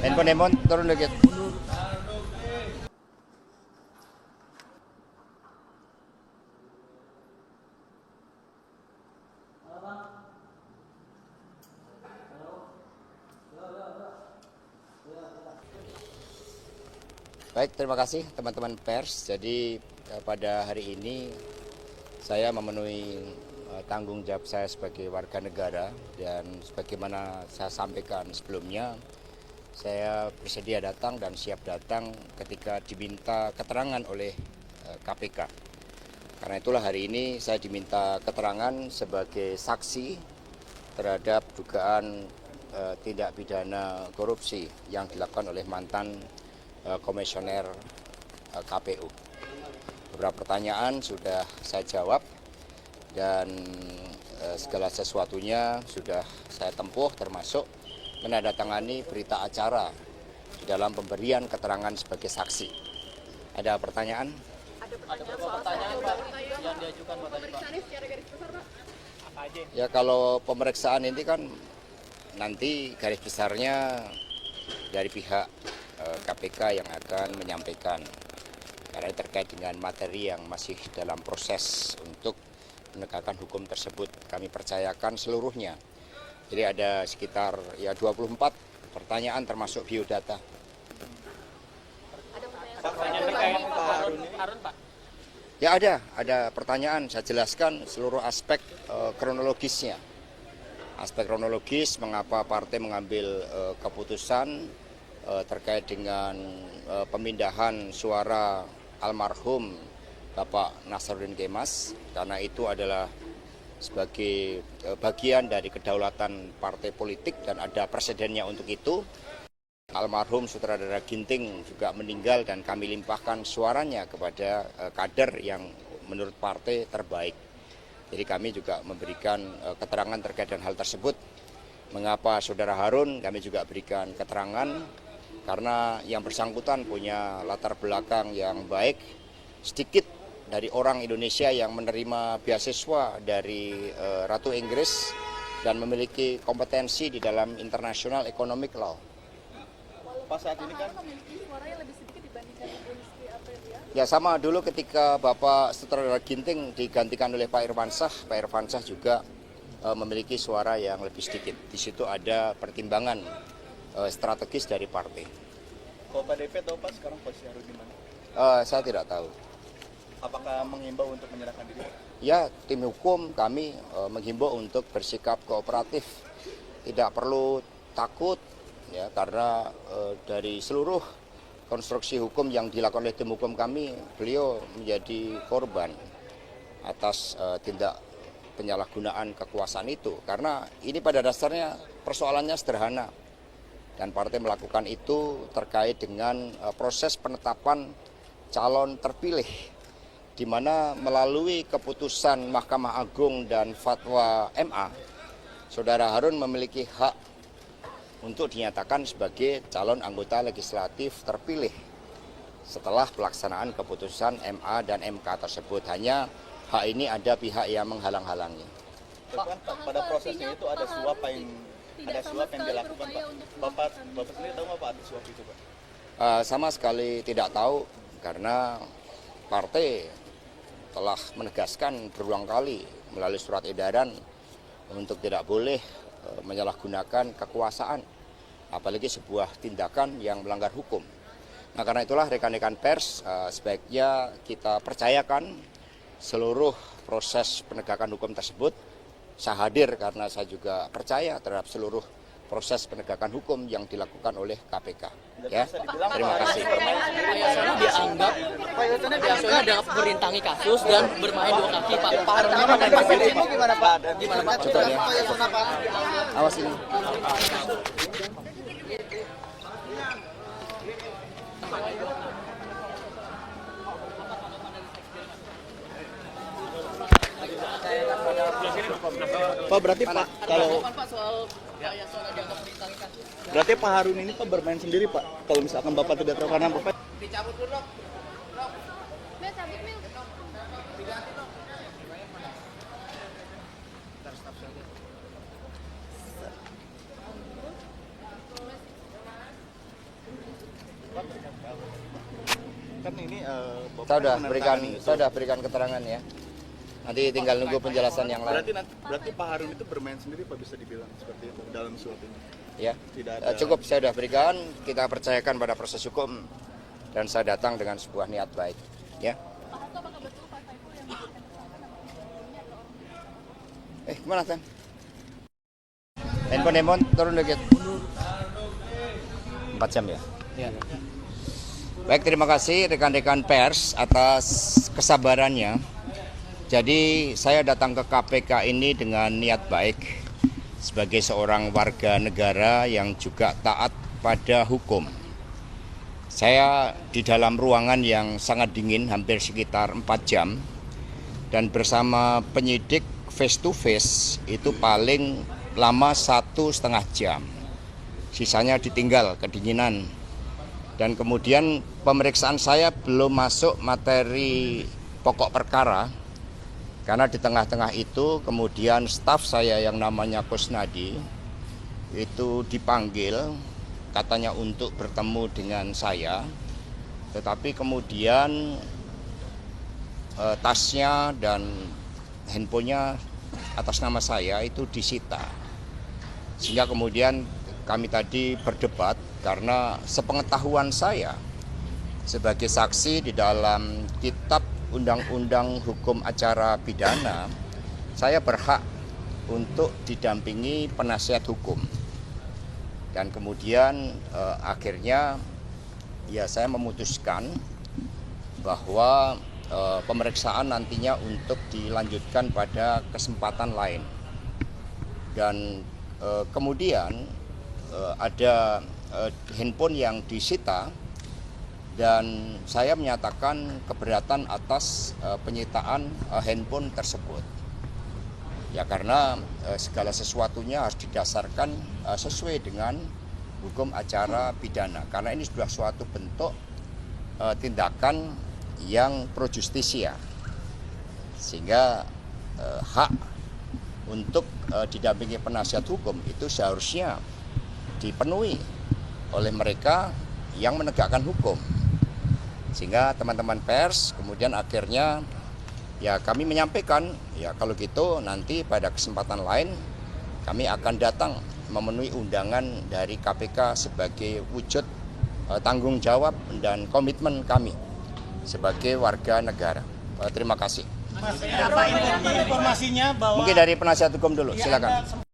Handphone turun dikit. Baik, terima kasih teman-teman pers. Jadi pada hari ini saya memenuhi tanggung jawab saya sebagai warga negara, dan sebagaimana saya sampaikan sebelumnya, saya bersedia datang dan siap datang ketika diminta keterangan oleh KPK. Karena itulah hari ini saya diminta keterangan sebagai saksi terhadap dugaan tindak pidana korupsi yang dilakukan oleh mantan komisioner KPU. Beberapa pertanyaan sudah saya jawab dan segala sesuatunya sudah saya tempuh, termasuk menandatangani berita acara di dalam pemberian keterangan sebagai saksi. Ada pertanyaan? Ada pertanyaan Pak yang diajukan Pak tadi Pak. Secara garis besar Pak. Apa aja? Ya, kalau pemeriksaan ini kan nanti garis besarnya dari pihak KPK yang akan menyampaikan, karena terkait dengan materi yang masih dalam proses untuk penegakan hukum tersebut. Kami percayakan seluruhnya. Jadi ada sekitar 24 pertanyaan termasuk biodata. Ada pertanyaan terkait Pak Harun Pak? Ya, ada pertanyaan. Saya jelaskan seluruh aspek kronologisnya. Aspek kronologis mengapa partai mengambil keputusan terkait dengan pemindahan suara almarhum Bapak Nasaruddin Kemas, karena itu adalah sebagai bagian dari kedaulatan partai politik dan ada presidennya untuk itu. Almarhum Sutradara Ginting juga meninggal dan kami limpahkan suaranya kepada kader yang menurut partai terbaik. Jadi kami juga memberikan keterangan terkait dengan hal tersebut. Mengapa Saudara Harun, kami juga berikan keterangan karena yang bersangkutan punya latar belakang yang baik. Sedikit dari orang Indonesia yang menerima beasiswa dari Ratu Inggris dan memiliki kompetensi di dalam international economic law. Pak, saat ini kan memiliki suara yang lebih sedikit dibandingkan Rizky Aprilia. Ya, sama dulu ketika Bapak Sutradara Ginting digantikan oleh Pak Irwansyah juga memiliki suara yang lebih sedikit. Di situ ada pertimbangan strategis dari partai. Kalau Pak DP tahu Pak sekarang posisi Harun di mana? Saya tidak tahu. Apakah menghimbau untuk menyerahkan diri? Ya, tim hukum kami menghimbau untuk bersikap kooperatif, tidak perlu takut, ya, karena dari seluruh konstruksi hukum yang dilakukan oleh tim hukum kami, beliau menjadi korban atas tindak penyalahgunaan kekuasaan itu. Karena ini pada dasarnya persoalannya sederhana. Dan partai melakukan itu terkait dengan proses penetapan calon terpilih, di mana melalui keputusan Mahkamah Agung dan fatwa MA, Saudara Harun memiliki hak untuk dinyatakan sebagai calon anggota legislatif terpilih setelah pelaksanaan keputusan MA dan MK tersebut. Hanya hak ini ada pihak yang menghalang-halangi. Pada prosesnya itu ada suap yang dilakukan Pak. Bapak sendiri tahu nggak Pak ada suap itu Pak? Sama sekali tidak tahu, karena partai telah menegaskan berulang kali melalui surat edaran untuk tidak boleh menyalahgunakan kekuasaan, apalagi sebuah tindakan yang melanggar hukum. Nah, karena itulah rekan-rekan pers sebaiknya kita percayakan seluruh proses penegakan hukum tersebut. Saya hadir karena saya juga percaya terhadap seluruh proses penegakan hukum yang dilakukan oleh KPK. Ya, terima kasih. Pak Yasona dianggap merintangi kasus dan bermain dua kaki Pak. Pak Harun gimana Pak? Gimana Pak? Coba ya. Awas ini. Pak, berarti Pak kalau berarti Pak Harun ini Pak bermain sendiri Pak. Kalau misalkan Bapak tidak tahu karena Bapak Dicabut dulu. ini Bapak Saya menandatangani itu. sudah berikan keterangan ya. Nanti tinggal nunggu penjelasan yang lain. Berarti Pak Harun itu bermain sendiri Pak, bisa dibilang seperti itu dalam suap ini. Ya, Tidak ada. cukup saya sudah berikan. Kita percayakan pada proses hukum dan saya datang dengan sebuah niat baik. Ya. Pak Hasto, apakah betul Pak Saiful yang memberikan tersangka nama ini atau Kemana Tan? Handphone turun dikit. 4 jam ya. Ya. Baik, terima kasih rekan-rekan pers atas kesabarannya. Jadi saya datang ke KPK ini dengan niat baik sebagai seorang warga negara yang juga taat pada hukum. Saya di dalam ruangan yang sangat dingin hampir sekitar 4 jam dan bersama penyidik face to face itu paling lama 1,5 jam. Sisanya ditinggal kedinginan. Dan kemudian pemeriksaan saya belum masuk materi pokok perkara karena di tengah-tengah itu kemudian staf saya yang namanya Kusnadi itu dipanggil katanya untuk bertemu dengan saya, tetapi kemudian tasnya dan handphonenya atas nama saya itu disita. Sehingga kemudian kami tadi berdebat karena sepengetahuan saya sebagai saksi di dalam kitab Undang-Undang Hukum Acara Pidana, saya berhak untuk didampingi penasihat hukum. Dan kemudian akhirnya ya saya memutuskan bahwa pemeriksaan nantinya untuk dilanjutkan pada kesempatan lain. Dan kemudian ada handphone yang disita dan saya menyatakan keberatan atas penyitaan handphone tersebut. Ya karena segala sesuatunya harus didasarkan sesuai dengan hukum acara pidana. Karena ini sudah suatu bentuk tindakan yang pro justisia. Sehingga hak untuk didampingi penasihat hukum itu seharusnya dipenuhi oleh mereka yang menegakkan hukum. Sehingga teman-teman pers kemudian akhirnya ya kami menyampaikan ya kalau gitu nanti pada kesempatan lain kami akan datang memenuhi undangan dari KPK sebagai wujud tanggung jawab dan komitmen kami sebagai warga negara. Terima kasih. Mas, apa informasinya bahwa mungkin dari penasihat hukum dulu, silakan.